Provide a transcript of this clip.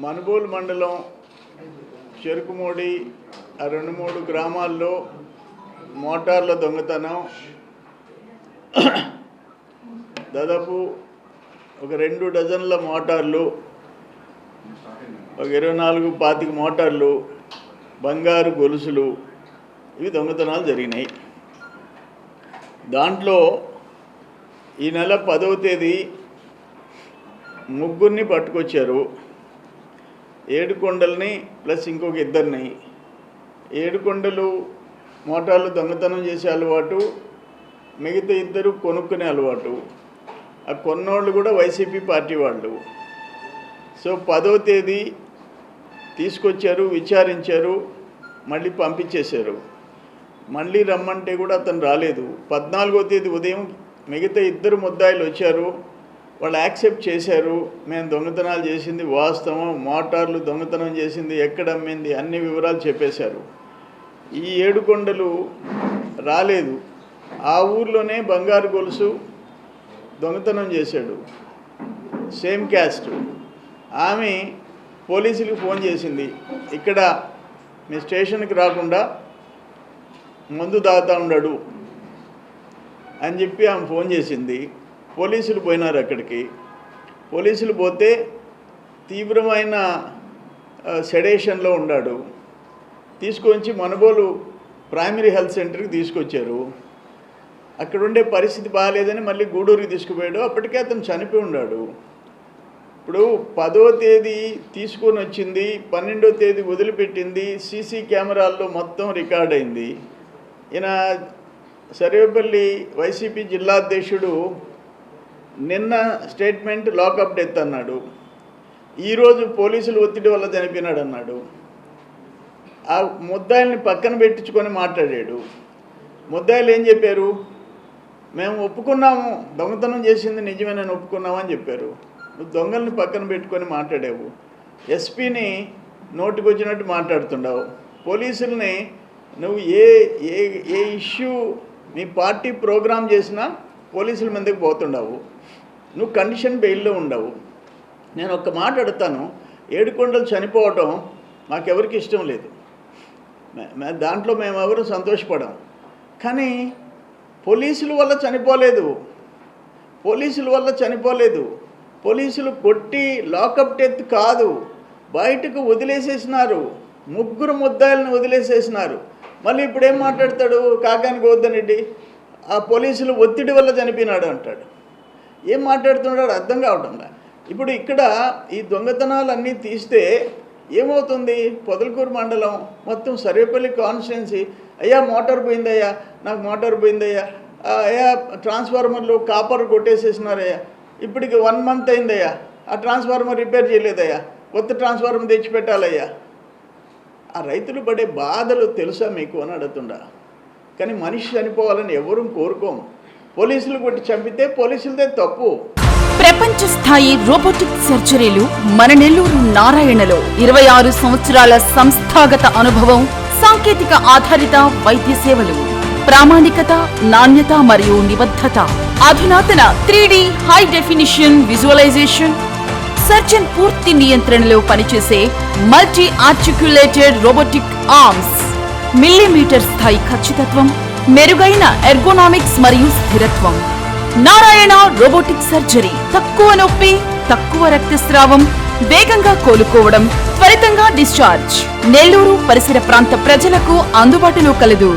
మనుబోలు మండలం చెరుకుమూడి ఆ 2-3 గ్రామాల్లో మోటార్ల దొంగతనం దాదాపు ఒక 2 డజన్ల మోటార్లు, ఒక 24-25 మోటార్లు, బంగారు గొలుసులు ఇవి దొంగతనాలు జరిగినాయి. దాంట్లో ఈ నెల 10వ తేదీ ముగ్గురిని పట్టుకొచ్చారు. ఏడుకొండల్ని ప్లస్ ఇంకొక ఇద్దరిని. ఏడుకొండలు మోటార్లు దొంగతనం చేసే అలవాటు, మిగతా ఇద్దరు కొనుక్కునే అలవాటు. ఆ కొన్నోళ్ళు కూడా వైసీపీ పార్టీ వాళ్ళు. సో 10వ తేదీ తీసుకొచ్చారు, విచారించారు, మళ్ళీ పంపించేశారు. మళ్ళీ రమ్మంటే కూడా అతను రాలేదు. 14వ తేదీ ఉదయం మిగతా ఇద్దరు ముద్దాయిలు వచ్చారు. వాళ్ళు యాక్సెప్ట్ చేశారు, మేము దొంగతనాలు చేసింది వాస్తవం, మోటార్లు దొంగతనం చేసింది ఎక్కడ అమ్మింది అన్ని వివరాలు చెప్పేశారు. ఈ ఏడుకొండలు రాలేదు. ఆ ఊర్లోనే బంగారు గొలుసు దొంగతనం చేశాడు, సేమ్ క్యాస్ట్. ఆమె పోలీసులకు ఫోన్ చేసింది, ఇక్కడ మీ స్టేషన్కి రాకుండా మందు తాగుతూ ఉన్నాడు అని చెప్పి ఆమె ఫోన్ చేసింది. పోలీసులు పోయినారు అక్కడికి. పోలీసులు పోతే తీవ్రమైన సెడేషన్లో ఉన్నాడు. తీసుకొచ్చి మనుబోలు ప్రైమరీ హెల్త్ సెంటర్కి తీసుకొచ్చారు. అక్కడ ఉండే పరిస్థితి బాగాలేదని మళ్ళీ గూడూరుకి తీసుకుపోయాడు. అప్పటికే అతను చనిపోయి ఉన్నాడు. ఇప్పుడు 10వ తేదీ తీసుకొని వచ్చింది, 12వ తేదీ వదిలిపెట్టింది, సీసీ కెమెరాల్లో మొత్తం రికార్డ్ అయింది. ఈయన సర్వేపల్లి వైసీపీ జిల్లా అధ్యక్షుడు నిన్న స్టేట్మెంట్ లాకప్ డెత్ అన్నాడు. ఈరోజు పోలీసులు ఒత్తిడి వల్ల చనిపోయినాడు అన్నాడు. ఆ ముద్దాయిల్ని పక్కన పెట్టించుకొని మాట్లాడాడు. ముద్దాయిలు ఏం చెప్పారు, మేము ఒప్పుకున్నాము, దొంగతనం చేసింది నిజమేనని ఒప్పుకున్నామని చెప్పారు. నువ్వు దొంగల్ని పక్కన పెట్టుకొని మాట్లాడావు. ఎస్పీని నోటికి వచ్చినట్టు మాట్లాడుతున్నావు. పోలీసుల్ని నువ్వు ఏ ఇష్యూ మీ పార్టీ ప్రోగ్రామ్ చేసినా పోలీసుల మీదకి పోతుండవు. నువ్వు కండిషన్ బెయిల్లో ఉండవు. నేను ఒక్క మాట అడుగుతాను, ఏడుకొండలు చనిపోవటం మాకెవరికి ఇష్టం లేదు, దాంట్లో మేమెవరు సంతోషపడం. కానీ పోలీసుల వల్ల చనిపోలేదు. పోలీసులు కొట్టి లాకప్ డెత్ కాదు, బయటకు వదిలేసేసినారు. 3 ముద్దాయిలను వదిలేసేసినారు. మళ్ళీ ఇప్పుడు ఏం మాట్లాడతాడు, కాకాని గోవర్ధన్ రెడ్డి ఆ పోలీసులు ఒత్తిడి వల్ల చనిపోయినాడు అంటాడు. ఏం మాట్లాడుతున్నాడు అర్థం కావటంలా. ఇప్పుడు ఇక్కడ ఈ దొంగతనాలన్నీ తీస్తే ఏమవుతుంది, పొదలకూరు మండలం మొత్తం సర్వేపల్లి కాన్స్టిట్యున్సీ, అయ్యా మోటార్ పోయిందయ్యా, నాకు మోటార్ పోయిందయ్యా, అయ్యా ట్రాన్స్ఫార్మర్లు కాపర్ కొట్టేసేసినారయ్యా, ఇప్పటికి 1 మంత్ అయిందయ్యా, ఆ ట్రాన్స్ఫార్మర్ రిపేర్ చేయలేదయ్యా, కొత్త ట్రాన్స్ఫార్మర్ తెచ్చిపెట్టాలయ్యా. ఆ రైతులు పడే బాధలు తెలుసా మీకు అని అడుగుతుండా. కానీ మనిషి చనిపోవాలని ఎవరూ కోరుకోము. పోలీసులు కొట్టి చంపితే పోలీసులదే తప్పు. ప్రపంచ స్థాయి రోబోటిక్ సర్జరీలు మన నెల్లూరు నారాయణలో 26 సంవత్సరాల సంస్థాగత అనుభవం, సాంకేతిక ఆధారిత వైద్య సేవలు, ప్రామాణికత, నాణ్యత మరియు నిబద్ధత, అధునాతన 3D high definition visualisation, surgeon పూర్తి నియంత్రణలో పనిచేసే multi articulated robotic arms, millimetre స్థాయి ఖచ్చితత్వం, మెరుగైన ఎర్గోనామిక్స్ మరియు స్థిరత్వం. నారాయణ రోబోటిక్ సర్జరీ, తక్కువ నొప్పి, తక్కువ రక్తస్రావం, వేగంగా కోలుకోవడం, త్వరితంగా డిశ్చార్జ్. నెల్లూరు పరిసర ప్రాంత ప్రజలకు అందుబాటులో కలదు.